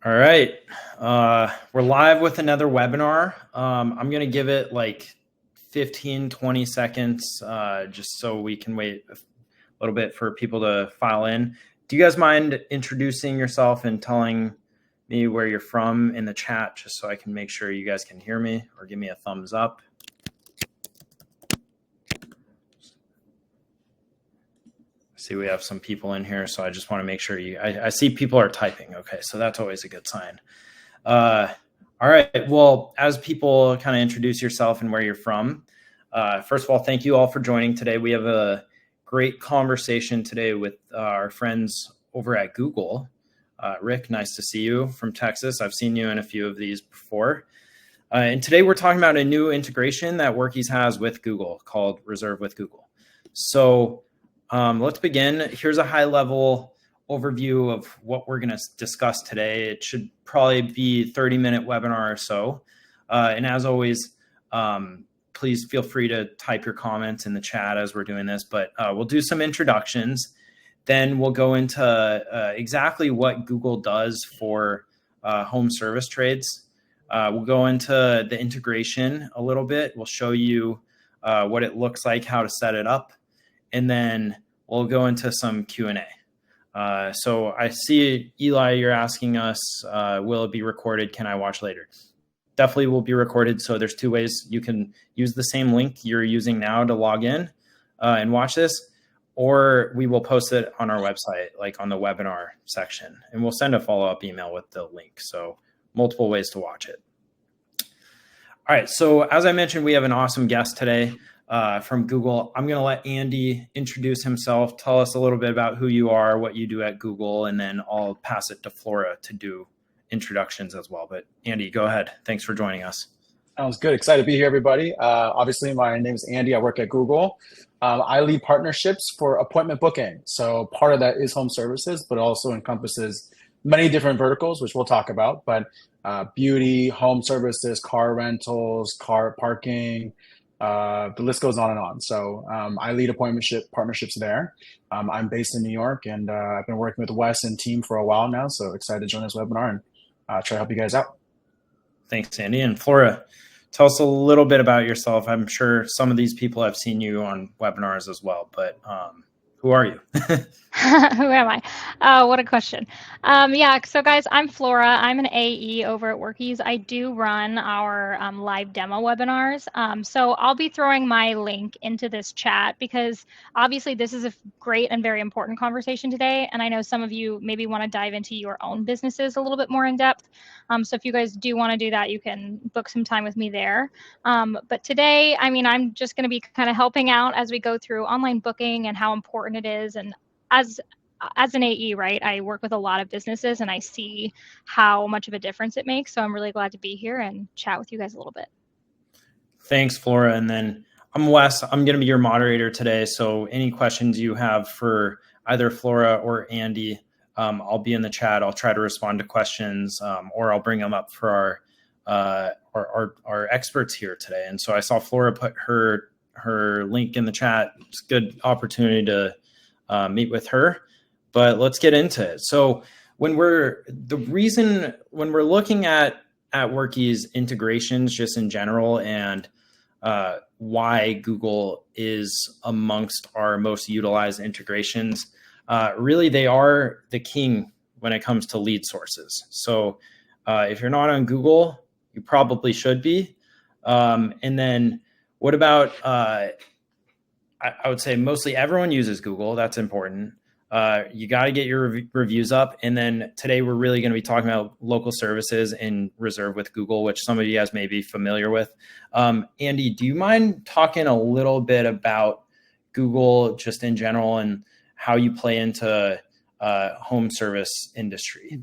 All right. We're live with another webinar. I'm going to give it like 15, 20 seconds just so we can wait a little bit for people to file in. Do you guys mind introducing yourself and telling me where you're from in the chat just so I can make sure you guys can hear me or give me a thumbs up? See, we have some people in here, so I just want to make sure I see people are typing. Okay, so that's always a good sign. All right. Well, as people kind of introduce yourself and where you're from, first of all, thank you all for joining today. We have a great conversation today with our friends over at Google. Rick, nice to see you from Texas. I've seen you in a few of these before. And today we're talking about a new integration that Workiz has with Google called Reserve with Google. So let's begin. Here's a high-level overview of what we're going to discuss today. It should probably be a 30-minute webinar or so. And as always, please feel free to type your comments in the chat as we're doing this. But we'll do some introductions. Then we'll go into exactly what Google does for home service trades. We'll go into the integration a little bit. We'll show you what it looks like, how to set it up. And then we'll go into some Q&A. So I see, Eli, you're asking us, will it be recorded? Can I watch later? Definitely will be recorded. So there's two ways. You can use the same link you're using now to log in and watch this, or we will post it on our website, like on the webinar section. And we'll send a follow-up email with the link. So multiple ways to watch it. All right. So as I mentioned, we have an awesome guest today. From Google. I'm going to let Andy introduce himself, tell us a little bit about who you are, what you do at Google, and then I'll pass it to Flora to do introductions as well. But Andy, go ahead. Thanks for joining us. Sounds good. Excited to be here, everybody. Obviously, my name is Andy. I work at Google. I lead partnerships for appointment booking. So part of that is home services, but also encompasses many different verticals, which we'll talk about. But beauty, home services, car rentals, car parking, the list goes on and on. So I lead partnerships there. I'm based in New York, and I've been working with Wes and team for a while now. So excited to join this webinar and try to help you guys out. Thanks, Andy. And Flora, tell us a little bit about yourself. I'm sure some of these people have seen you on webinars as well, but who are you? Who am I? What a question. Yeah, so guys, I'm Flora. I'm an AE over at Workiz. I do run our live demo webinars. So I'll be throwing my link into this chat because obviously this is a great and very important conversation today. And I know some of you maybe want to dive into your own businesses a little bit more in depth. So if you guys do want to do that, you can book some time with me there. But today, I mean, I'm just going to be kind of helping out as we go through online booking and how important it is. And as an AE, right, I work with a lot of businesses and I see how much of a difference it makes. So I'm really glad to be here and chat with you guys a little bit. Thanks, Flora. And then I'm Wes. I'm going to be your moderator today. So any questions you have for either Flora or Andy, I'll be in the chat. I'll try to respond to questions or I'll bring them up for our experts here today. And so I saw Flora put her link in the chat. It's a good opportunity to meet with her, but let's get into it. So when we're looking at Workiz integrations just in general and why Google is amongst our most utilized integrations, really they are the king when it comes to lead sources. So if you're not on Google, you probably should be. And then what about I would say mostly everyone uses Google. That's important. You got to get your reviews up. And then today we're really going to be talking about local services in Reserve with Google, which some of you guys may be familiar with. Andy, do you mind talking a little bit about Google just in general and how you play into home service industry?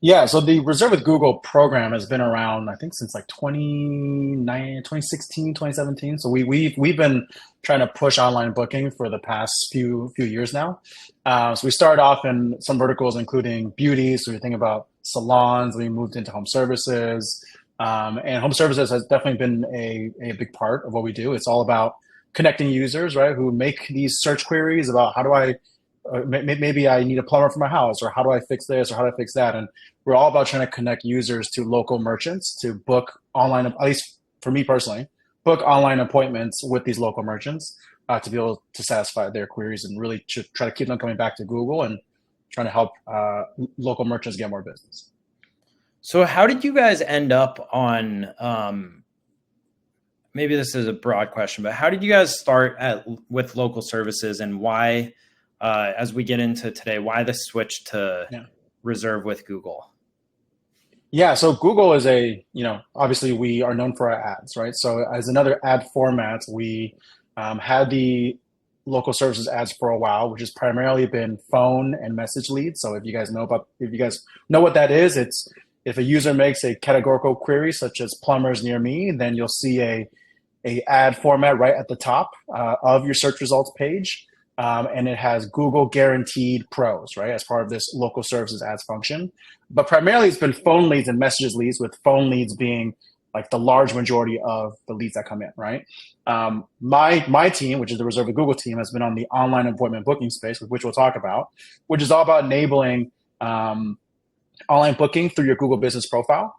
Yeah, so the Reserve with Google program has been around, I think, since like 2016, 2017. So we've been trying to push online booking for the past few years now. So we started off in some verticals, including beauty. So we think about salons. We moved into home services, and home services has definitely been a big part of what we do. It's all about connecting users, right, who make these search queries about how do I maybe I need a plumber for my house, or how do I fix this, or how do I fix that? And we're all about trying to connect users to local merchants to book online, at least for me personally, book online appointments with these local merchants to be able to satisfy their queries and really try to keep them coming back to Google and trying to help local merchants get more business. So how did you guys end up on, maybe this is a broad question, but how did you guys start with local services, and why, as we get into today, why the switch to reserve with Google? Yeah, so Google is obviously we are known for our ads, right? So as another ad format, we had the local services ads for a while, which has primarily been phone and message leads. So if you guys know what that is, it's if a user makes a categorical query such as plumbers near me, then you'll see a ad format right at the top of your search results page. And it has Google guaranteed pros, right, as part of this local services ads function. But primarily it's been phone leads and messages leads, with phone leads being like the large majority of the leads that come in, right? My team, which is the Reserve with Google team, has been on the online appointment booking space, which we'll talk about, which is all about enabling online booking through your Google business profile.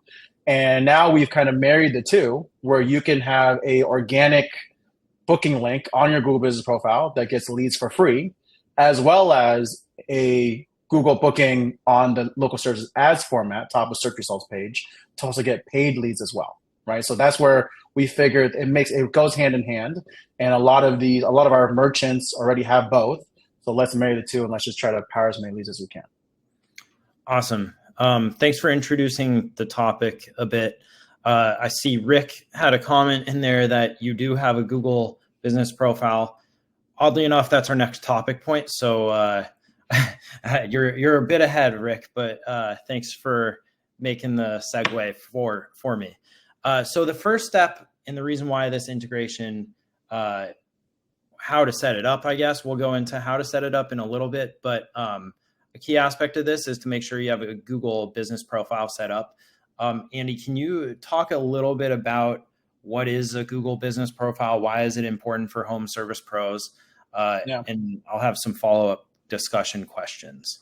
And now we've kind of married the two, where you can have a organic booking link on your Google business profile that gets leads for free, as well as a Google booking on the local services ads format, top of search results page, to also get paid leads as well, right? So that's where we figured it goes hand in hand, and a lot of our merchants already have both. So let's marry the two, and let's just try to power as many leads as we can. Awesome. Thanks for introducing the topic a bit. I see Rick had a comment in there that you do have a Google business profile. Oddly enough, that's our next topic point. So you're a bit ahead, Rick, but thanks for making the segue for me. So the first step, and the reason why this integration, how to set it up, I guess we'll go into how to set it up in a little bit, but a key aspect of this is to make sure you have a Google business profile set up. Andy, can you talk a little bit about what is a Google business profile? Why is it important for home service pros? And I'll have some follow-up discussion questions.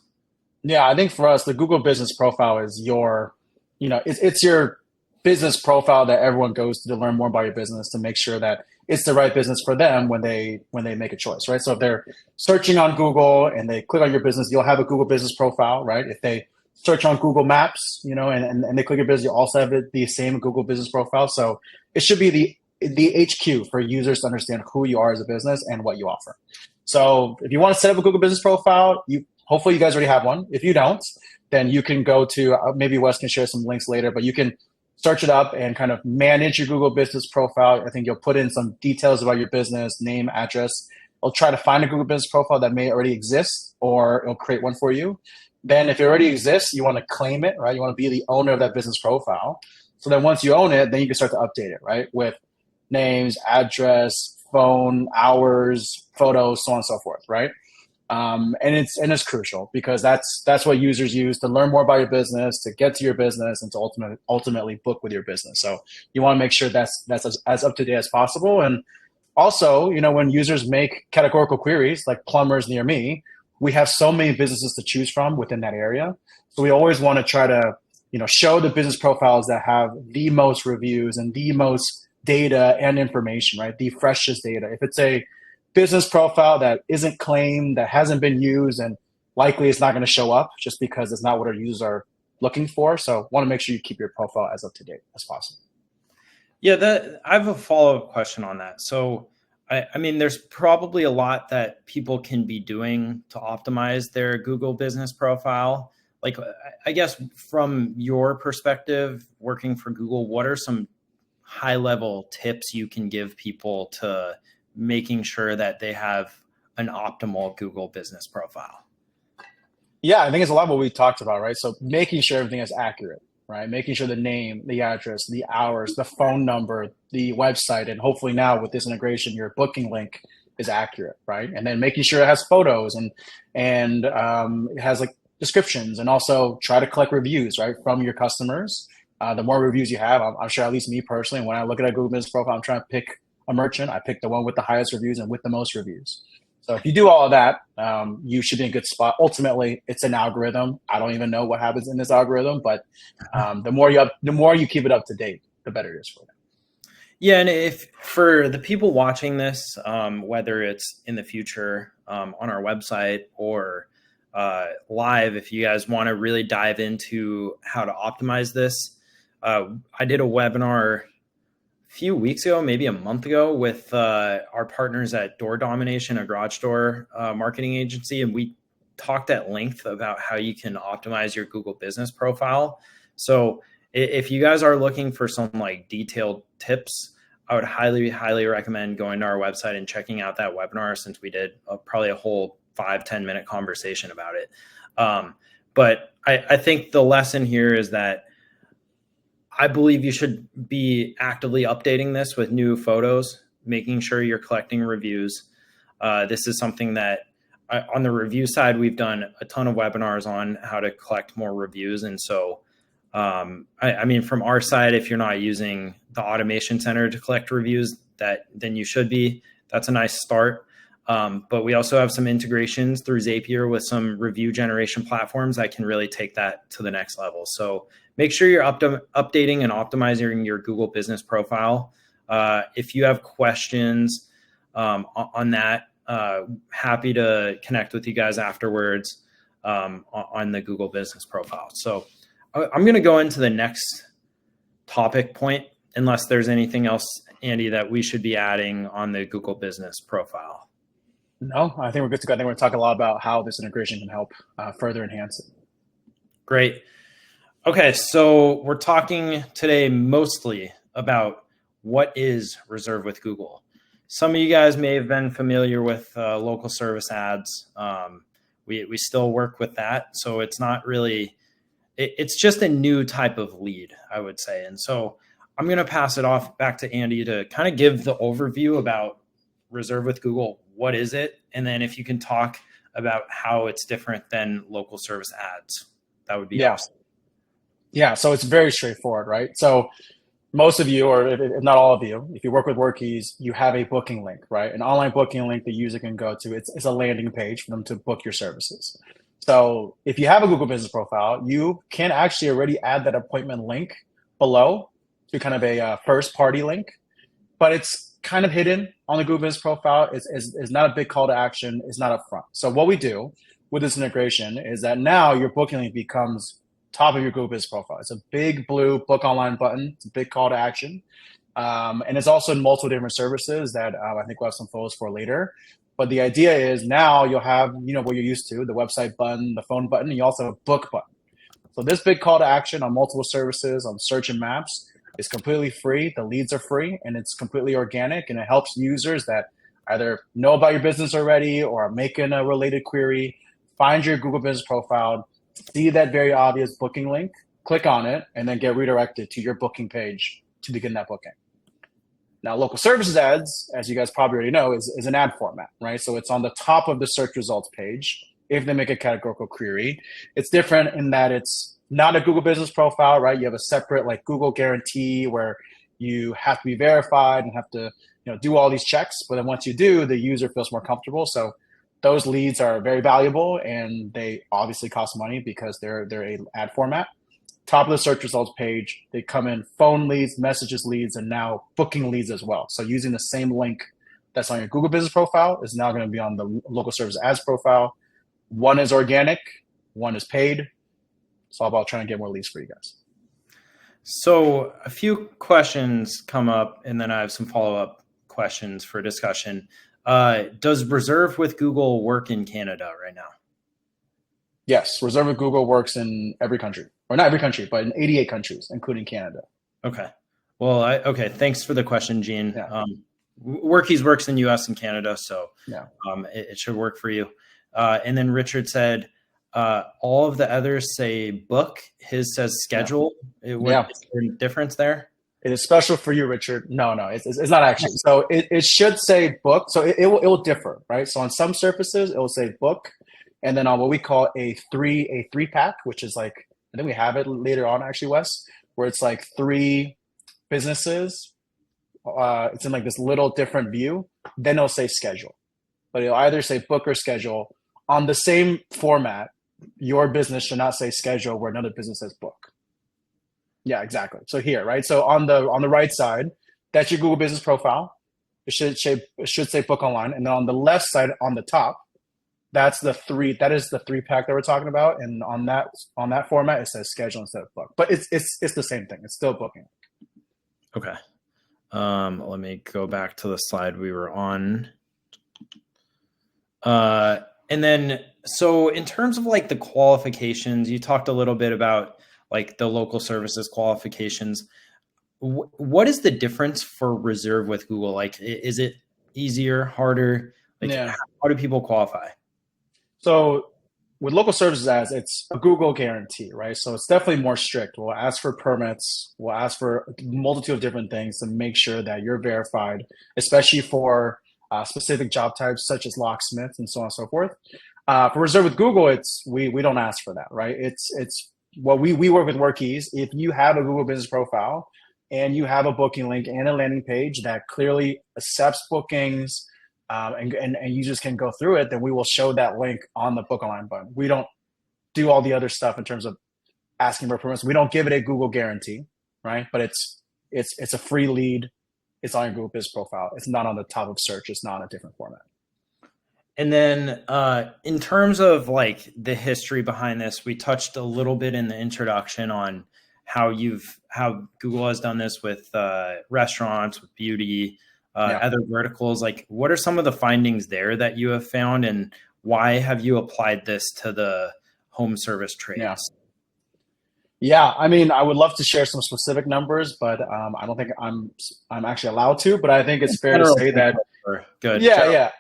Yeah, I think for us, the Google business profile is it's your business profile that everyone goes to learn more about your business, to make sure that it's the right business for them when they make a choice, right? So if they're searching on Google and they click on your business, you'll have a Google business profile, right? If they search on Google Maps, and they click your business, you also have the same Google business profile. So it should be the HQ for users to understand who you are as a business and what you offer. So if you want to set up a Google business profile, hopefully you guys already have one. If you don't, then you can go to, maybe Wes can share some links later, but you can search it up and kind of manage your Google business profile. I think you'll put in some details about your business, name, address. It'll try to find a Google business profile that may already exist, or it'll create one for you. Then if it already exists, you want to claim it, right? You want to be the owner of that business profile. So then once you own it, then you can start to update it, right? With names, address, phone, hours, photos, so on and so forth, right? And it's crucial, because that's what users use to learn more about your business, to get to your business, and to ultimately book with your business. So you want to make sure that's as up to date as possible. And also, when users make categorical queries like plumbers near me, we have so many businesses to choose from within that area. So we always want to try to show the business profiles that have the most reviews and the most data and information, right? The freshest data. If it's a business profile that isn't claimed, that hasn't been used, and likely it's not going to show up just because it's not what our users are looking for. So want to make sure you keep your profile as up to date as possible. Yeah, I have a follow-up question on that. So, I mean, there's probably a lot that people can be doing to optimize their Google business profile. Like, I guess from your perspective, working for Google, what are some high-level tips you can give people to making sure that they have an optimal Google business profile? Yeah, I think it's a lot of what we talked about, right? So making sure everything is accurate, right? Making sure the name, the address, the hours, the phone number, the website, and hopefully now with this integration, your booking link is accurate, right? And then making sure it has photos and it has like descriptions, and also try to collect reviews, right, from your customers. The more reviews you have, I'm sure, at least me personally, when I look at a Google business profile, I'm trying to pick a merchant, I pick the one with the highest reviews and with the most reviews. So if you do all of that, you should be in a good spot. Ultimately, it's an algorithm. I don't even know what happens in this algorithm, but the more you keep it up to date, the better it is for you. Yeah, and if for the people watching this, whether it's in the future on our website or live, if you guys want to really dive into how to optimize this, I did a webinar a few weeks ago, maybe a month ago, with our partners at Door Domination, a garage door marketing agency, and we talked at length about how you can optimize your Google business profile. So if you guys are looking for some like detailed tips, I would highly recommend going to our website and checking out that webinar, since we did probably a whole 5-10 minute conversation about it. But I think the lesson here is that I believe you should be actively updating this with new photos, making sure you're collecting reviews. This is something that on the review side, we've done a ton of webinars on how to collect more reviews. And so, I mean, from our side, if you're not using the automation center to collect reviews, then you should be. That's a nice start. But we also have some integrations through Zapier with some review generation platforms that can really take that to the next level. So make sure you're updating and optimizing your Google business profile. If you have questions on that, happy to connect with you guys afterwards on the Google business profile. So I'm going to go into the next topic point, unless there's anything else, Andy, that we should be adding on the Google business profile. No, I think we're good to go. I think we're talking a lot about how this integration can help further enhance it. Great. Okay, so we're talking today mostly about what is Reserve with Google. Some of you guys may have been familiar with local service ads. We still work with that, so it's not really, it's just a new type of lead, I would say. And so I'm going to pass it off back to Andy to kind of give the overview about Reserve with Google. What is it? And then if you can talk about how it's different than local service ads, that would be awesome. Yeah, so it's very straightforward, right? So most of you, or if not all of you, if you work with Workiz, you have a booking link, right? An online booking link the user can go to. It's a landing page for them to book your services. So if you have a Google business profile, you can actually already add that appointment link below to kind of a first party link, but it's kind of hidden on the Google business profile. It's not a big call to action. It's not upfront. So what we do with this integration is that now your booking link becomes top of your Google business profile. It's a big blue book online button. It's a big call to action. And it's also in multiple different services that I think we'll have some photos for later. But the idea is now you'll have, what you're used to, the website button, the phone button, and you also have a book button. So this big call to action on multiple services, on search and maps, is completely free. The leads are free, and it's completely organic, and it helps users that either know about your business already or are making a related query, find your Google business profile, see that very obvious booking link, click on it, and then get redirected to your booking page to begin that booking. Now, local services ads, as you guys probably already know, is an ad format, right? So it's on the top of the search results page if they make a categorical query. It's different in that it's not a Google business profile, right? You have a separate like Google guarantee where you have to be verified and have to do all these checks. But then once you do, the user feels more comfortable. So those leads are very valuable, and they obviously cost money because they're a ad format. Top of the search results page, they come in phone leads, messages leads, and now booking leads as well. So using the same link that's on your Google business profile is now going to be on the local service ads profile. One is organic, one is paid. It's all about trying to get more leads for you guys. So a few questions come up, and then I have some follow-up questions for discussion. Does Reserve with Google work in Canada right now? Yes, Reserve with Google works in every country, or not every country, but in 88 countries, including Canada. Okay. Well, okay. Thanks for the question, Gene. Yeah. Workiz works in US and Canada, so yeah. It should work for you. And then Richard said, all of the others say book. His says schedule. Is there a difference there? It is special for you, Richard. No, it's not actually. So it should say book. So it will differ, right? So on some surfaces, it will say book. And then on what we call a three pack, which is like, I think we have it later on actually, Wes, where it's like 3 businesses. It's in like this little different view. Then it'll say schedule. but it'll either say book or schedule. On the same format, your business should not say schedule where another business says book. Yeah, exactly. So here, right? So on the right side, that's your Google Business profile. It should say book online. And then on the left side on the top, that is the 3-pack that we're talking about. And on that format, it says schedule instead of book. But it's the same thing. It's still booking. Okay. Let me go back to the slide we were on. And then, so in terms of like the qualifications, you talked a little bit about like the local services qualifications. What is the difference for Reserve with Google? Like, is it easier, harder? Like, Yeah. how do people qualify? So with local services ads, it's a Google guarantee, right? So it's definitely more strict. We'll ask for permits. We'll ask for a multitude of different things to make sure that you're verified, especially for specific job types such as locksmith and so on and so forth. For Reserve with Google, we don't ask for that, right? It's what we work with Workiz. If you have a Google Business profile and you have a booking link and a landing page that clearly accepts bookings, and users can go through it, then we will show that link on the book online button. We don't do all the other stuff in terms of asking for permission. We don't give it a Google guarantee, right? But it's a free lead. It's on your Google Business profile. It's not on the top of search. It's not in a different format. And then in terms of like the history behind this, we touched a little bit in the introduction on how Google has done this with restaurants, with beauty, other verticals. Like, what are some of the findings there that you have found, and why have you applied this to the home service trades? Yeah, I mean, I would love to share some specific numbers, but I don't think I'm actually allowed to. But I think it's fair to say that. Good. Yeah.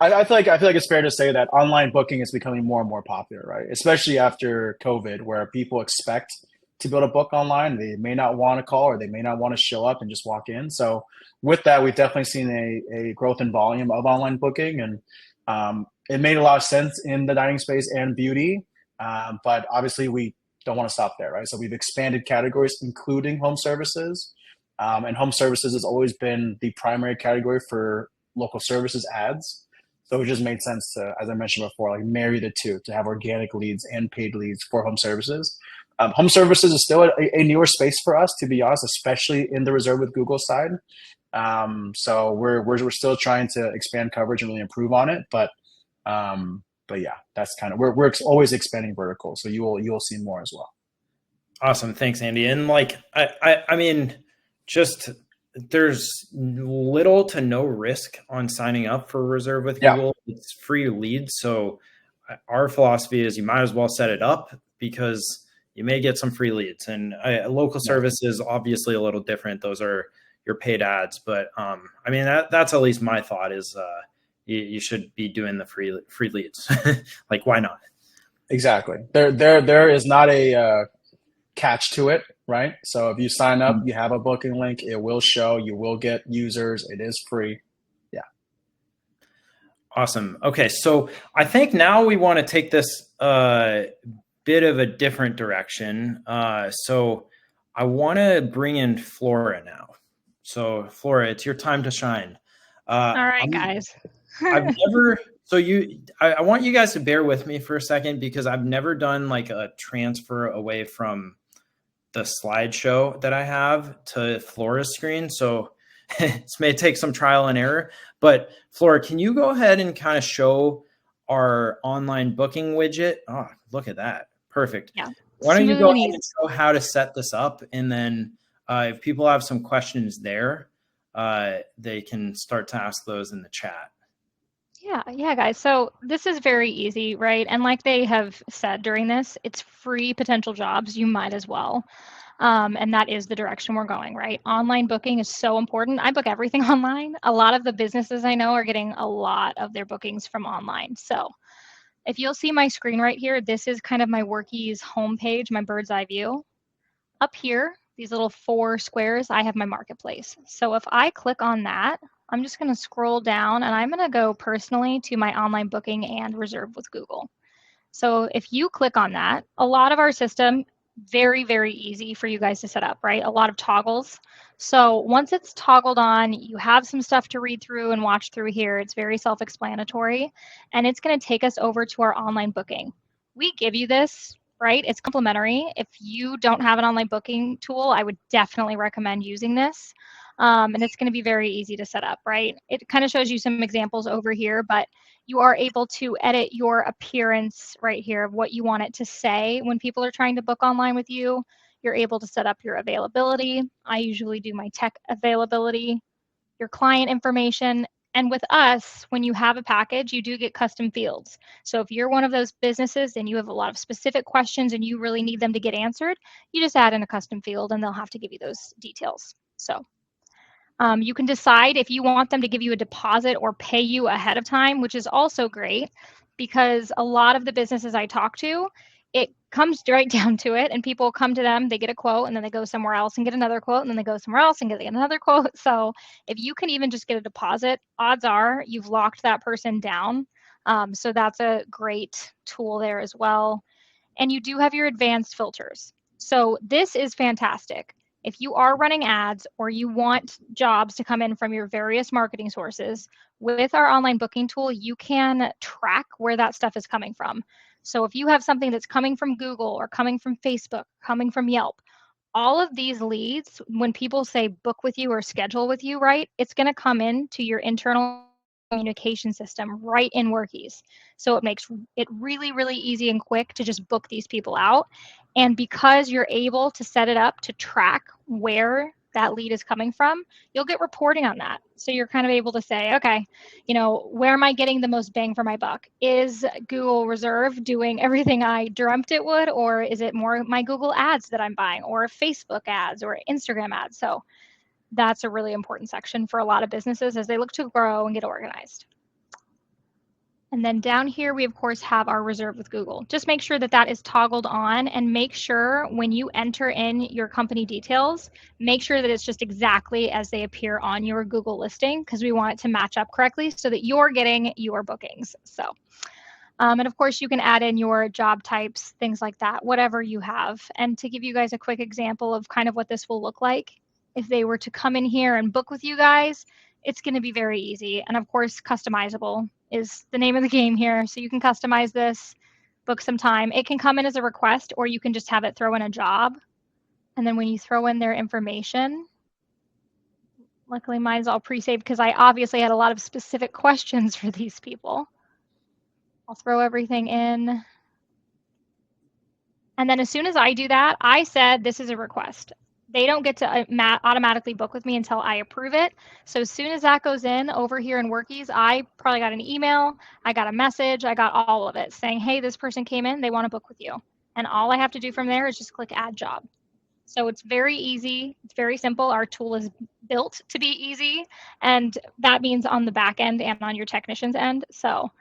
I feel like it's fair to say that online booking is becoming more and more popular, right? Especially after COVID, where people expect to be able to book online. They may not want to call, or they may not want to show up and just walk in. So with that, we've definitely seen a growth in volume of online booking, and it made a lot of sense in the dining space and beauty. But obviously, we don't want to stop there, right? So we've expanded categories, including home services. And home services has always been the primary category for local services ads. So it just made sense to, as I mentioned before, like marry the two, to have organic leads and paid leads for home services. Home services is still a newer space for us, to be honest, especially in the Reserve with Google side. So we're still trying to expand coverage and really improve on it. But yeah, that's kind of, we're always expanding verticals. So you'll see more as well. Awesome. Thanks, Andy. And like, I mean, just there's little to no risk on signing up for Reserve with Google. It's free leads. So our philosophy is you might as well set it up, because you may get some free leads. And local service is obviously a little different. Those are your paid ads. But I mean, that's at least my thought is you should be doing the free leads. Like, why not? Exactly. There is not a catch to it, right? So if you sign up, you have a booking link, it will show, you will get users, it is free. Yeah. Awesome. Okay. So I think now we want to take this bit of a different direction. So I want to bring in Flora now. So Flora, it's your time to shine. All right, guys. I want you guys to bear with me for a second, because I've never done like a transfer away from the slideshow that I have to Flora's screen. So this may take some trial and error, but Flora, can you go ahead and kind of show our online booking widget? Oh, look at that. Perfect. Yeah. Why don't you go ahead and show how to set this up? And then if people have some questions there, they can start to ask those in the chat. Yeah, guys. So this is very easy, right? And like they have said during this, it's free potential jobs. You might as well. And that is the direction we're going, right? Online booking is so important. I book everything online. A lot of the businesses I know are getting a lot of their bookings from online. So if you'll see my screen right here, this is kind of my Workiz homepage, my bird's eye view. Up here, these little 4 squares, I have my marketplace. So if I click on that, I'm just going to scroll down, and I'm going to go personally to my online booking and Reserve with Google. So if you click on that, a lot of our system very, very easy for you guys to set up, right? A lot of toggles. So once it's toggled on, you have some stuff to read through and watch through here. It's very self-explanatory, and it's going to take us over to our online booking. We give you this, right? It's complimentary. If you don't have an online booking tool, I would definitely recommend using this. And it's going to be very easy to set up, right? It kind of shows you some examples over here, but you are able to edit your appearance right here of what you want it to say when people are trying to book online with you. You're able to set up your availability. I usually do my tech availability, your client information. And with us, when you have a package, you do get custom fields. So if you're one of those businesses and you have a lot of specific questions and you really need them to get answered, you just add in a custom field and they'll have to give you those details. So you can decide if you want them to give you a deposit or pay you ahead of time, which is also great because a lot of the businesses I talk to, it comes right down to it, and people come to them, they get a quote, and then they go somewhere else and get another quote, and then they go somewhere else and get another quote. So if you can even just get a deposit, odds are you've locked that person down. So that's a great tool there as well. And you do have your advanced filters. So this is fantastic. If you are running ads or you want jobs to come in from your various marketing sources, with our online booking tool, you can track where that stuff is coming from. So if you have something that's coming from Google or coming from Facebook, coming from Yelp, all of these leads, when people say book with you or schedule with you, right, it's going to come in to your internal communication system right in Workiz. So it makes it really, really easy and quick to just book these people out. And because you're able to set it up to track where that lead is coming from, you'll get reporting on that. So you're kind of able to say, okay, you know, where am I getting the most bang for my buck? Is Google Reserve doing everything I dreamt it would, or is it more my Google ads that I'm buying, or Facebook ads or Instagram ads? So that's a really important section for a lot of businesses as they look to grow and get organized. And then down here, we of course have our reserve with Google. Just make sure that that is toggled on, and make sure when you enter in your company details, make sure that it's just exactly as they appear on your Google listing, because we want it to match up correctly so that you're getting your bookings. So, and of course you can add in your job types, things like that, whatever you have. And to give you guys a quick example of kind of what this will look like, if they were to come in here and book with you guys, it's going to be very easy. And of course, customizable is the name of the game here. So you can customize this, book some time. It can come in as a request, or you can just have it throw in a job. And then when you throw in their information, luckily mine's all pre-saved because I obviously had a lot of specific questions for these people. I'll throw everything in. And then as soon as I do that, I said this is a request. They don't get to automatically book with me until I approve it. So as soon as that goes in over here in Workiz, I probably got an email, I got a message, I got all of it saying, hey, this person came in, they want to book with you. And all I have to do from there is just click add job. So it's very easy, it's very simple. Our tool is built to be easy, and that means on the back end and on your technician's end. So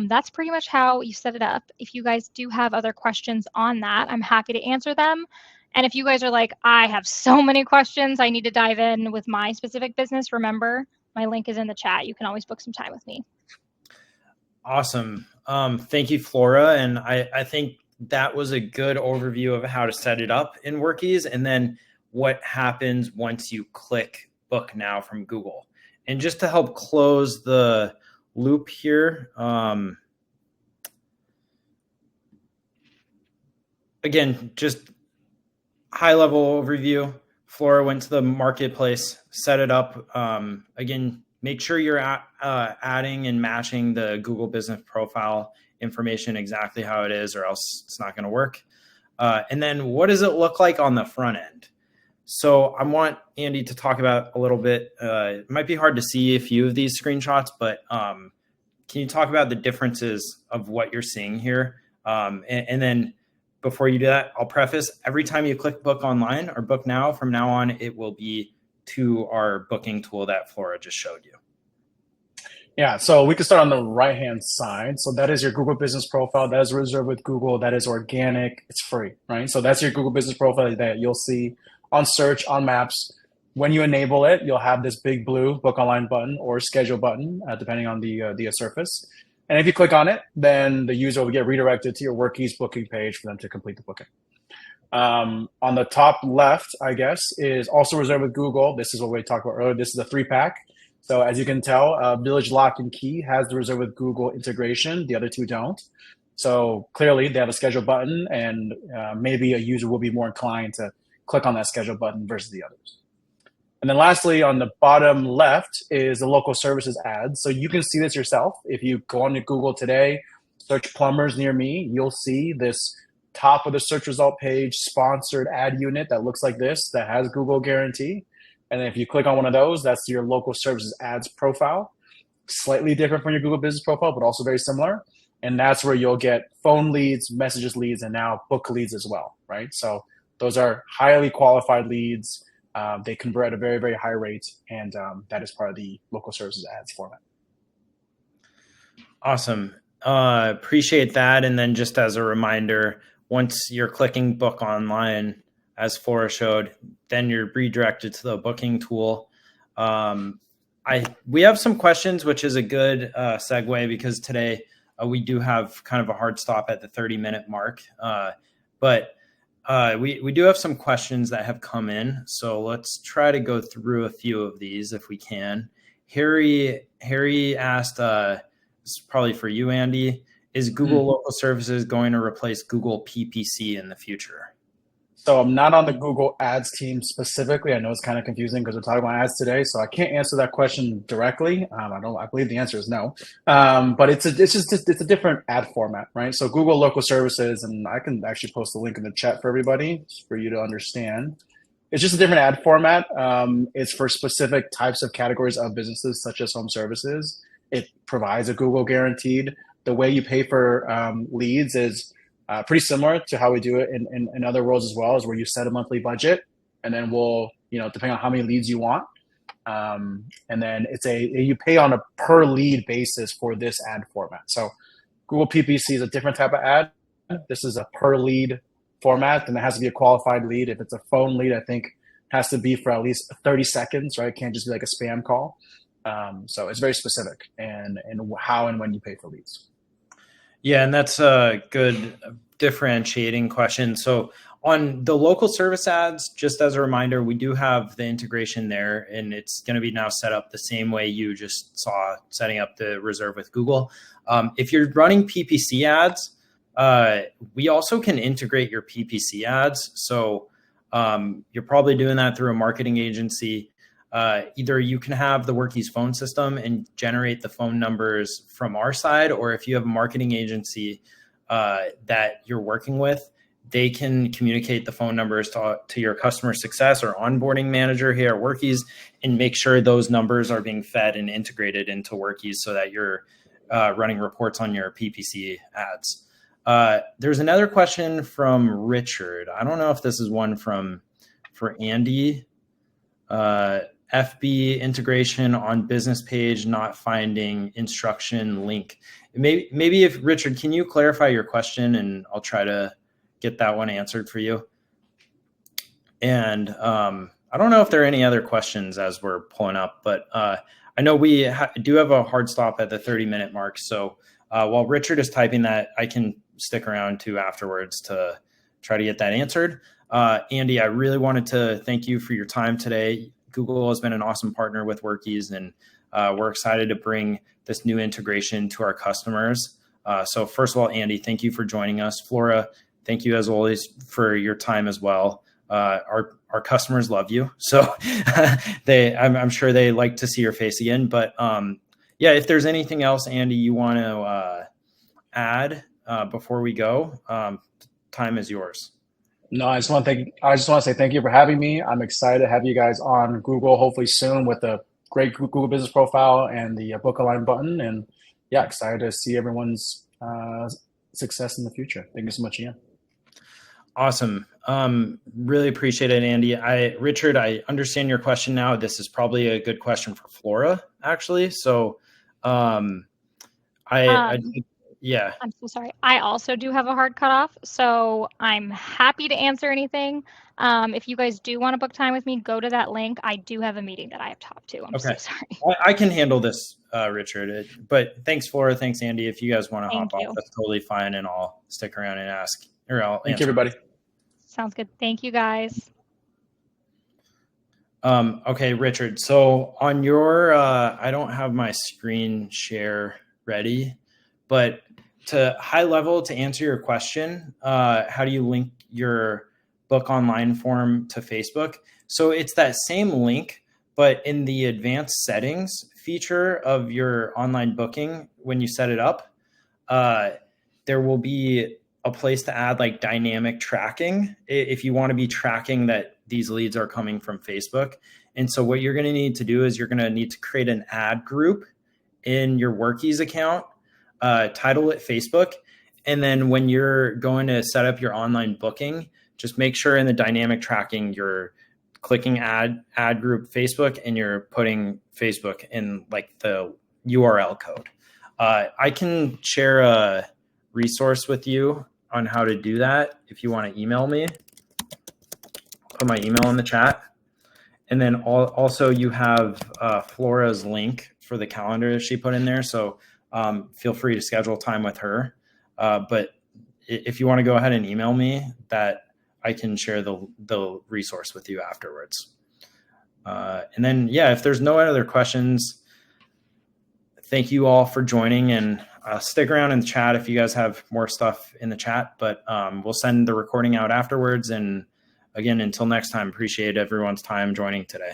that's pretty much how you set it up. If you guys do have other questions on that, I'm happy to answer them. And if you guys are like, I have so many questions, I need to dive in with my specific business, remember, my link is in the chat. You can always book some time with me. Awesome. Thank you, Flora. And I think that was a good overview of how to set it up in Workiz, and then what happens once you click book now from Google. And just to help close the loop here, again, just high level overview. Flora went to the marketplace, set it up. Again, make sure you're adding and matching the Google business profile information exactly how it is, or else it's not going to work. And then what does it look like on the front end? So I want Andy to talk about a little bit. It might be hard to see a few of these screenshots, but can you talk about the differences of what you're seeing here? And then before you do that, I'll preface, every time you click book online or book now, from now on, it will be to our booking tool that Flora just showed you. Yeah, so we can start on the right-hand side. So that is your Google business profile. That is reserved with Google. That is organic. It's free, right? So that's your Google business profile that you'll see on search, on maps. When you enable it, you'll have this big blue book online button or schedule button, depending on the surface. And if you click on it, then the user will get redirected to your Workiz booking page for them to complete the booking. On the top left, I guess, is also reserved with Google. This is what we talked about earlier. This is a 3-pack. So as you can tell, Village Lock and Key has the reserve with Google integration. The other two don't. So clearly they have a schedule button, and maybe a user will be more inclined to click on that schedule button versus the others. And then lastly, on the bottom left is the local services ads. So you can see this yourself. If you go onto Google today, search plumbers near me, you'll see this top of the search result page sponsored ad unit that looks like this, that has Google guarantee. And then if you click on one of those, that's your local services ads profile. Slightly different from your Google business profile, but also very similar. And that's where you'll get phone leads, messages leads, and now book leads as well, right? So those are highly qualified leads. They convert at a very, very high rate, and that is part of the local services ads format. Awesome. Appreciate that. And then just as a reminder, once you're clicking book online, as Flora showed, then you're redirected to the booking tool. We have some questions, which is a good segue, because today we do have kind of a hard stop at the 30-minute mark. But we do have some questions that have come in. So let's try to go through a few of these if we can. Harry asked, this is probably for you, Andy, is Google Local Services going to replace Google PPC in the future? So I'm not on the Google Ads team specifically. I know it's kind of confusing because we're talking about ads today, so I can't answer that question directly. I believe the answer is no. But it's a different ad format, right? So Google Local Services, and I can actually post the link in the chat for everybody for you to understand. It's just a different ad format. It's for specific types of categories of businesses, such as home services. It provides a Google guaranteed. The way you pay for leads is pretty similar to how we do it in other roles as well, is where you set a monthly budget, and then we'll, depending on how many leads you want, and then you pay on a per lead basis for this ad format. So Google PPC is a different type of ad. This is a per lead format, and it has to be a qualified lead. If it's a phone lead, I think it has to be for at least 30 seconds, right? It can't just be like a spam call. So it's very specific and how and when you pay for leads. Yeah, and that's a good differentiating question. So on the local service ads, just as a reminder, we do have the integration there, and it's going to be now set up the same way you just saw setting up the reserve with Google. If you're running PPC ads, we also can integrate your PPC ads. So you're probably doing that through a marketing agency. Either you can have the Workiz phone system and generate the phone numbers from our side, or if you have a marketing agency that you're working with, they can communicate the phone numbers to your customer success or onboarding manager here at Workiz and make sure those numbers are being fed and integrated into Workiz so that you're running reports on your PPC ads. There's another question from Richard. I don't know if this is one for Andy. FB integration on business page, not finding instruction link. Maybe if Richard, can you clarify your question, and I'll try to get that one answered for you. And I don't know if there are any other questions as we're pulling up, but I know we do have a hard stop at the 30-minute mark. So while Richard is typing that, I can stick around too afterwards to try to get that answered. Andy, I really wanted to thank you for your time today. Google has been an awesome partner with Workiz, and we're excited to bring this new integration to our customers. So first of all, Andy, thank you for joining us. Flora, thank you as always for your time as well. Our customers love you, so I'm sure they like to see your face again. But yeah, if there's anything else, Andy, you want to add before we go, time is yours. No, I just want to say thank you for having me. I'm excited to have you guys on Google, hopefully soon, with a great Google business profile and the book align button. And yeah, excited to see everyone's success in the future. Thank you so much, Ian. Awesome. Really appreciate it, Andy. Richard, I understand your question now. This is probably a good question for Flora, actually. So yeah. I'm so sorry. I also do have a hard cutoff, so I'm happy to answer anything. If you guys do want to book time with me, go to that link. I do have a meeting that I have to hop to. I'm so sorry. I can handle this, Richard. But thanks, Flora. Thanks, Andy. If you guys want to hop off, that's totally fine, and I'll stick around and ask. Or I'll Thank you, everybody. Sounds good. Thank you, guys. Okay, Richard. So on your, I don't have my screen share ready, but to high level, to answer your question, how do you link your book online form to Facebook? So it's that same link, but in the advanced settings feature of your online booking, when you set it up, there will be a place to add like dynamic tracking if you want to be tracking that these leads are coming from Facebook. And so what you're going to need to do is you're going to need to create an ad group in your Workiz account, title it Facebook. And then when you're going to set up your online booking, just make sure in the dynamic tracking, you're clicking ad group Facebook and you're putting Facebook in like the URL code. I can share a resource with you on how to do that if you want to email me. Put my email in the chat. And then also you have Flora's link for the calendar she put in there. So feel free to schedule time with her. But if you want to go ahead and email me, that I can share the resource with you afterwards. And then, yeah, if there's no other questions, thank you all for joining, and stick around in the chat if you guys have more stuff in the chat, but we'll send the recording out afterwards. And again, until next time, appreciate everyone's time joining today.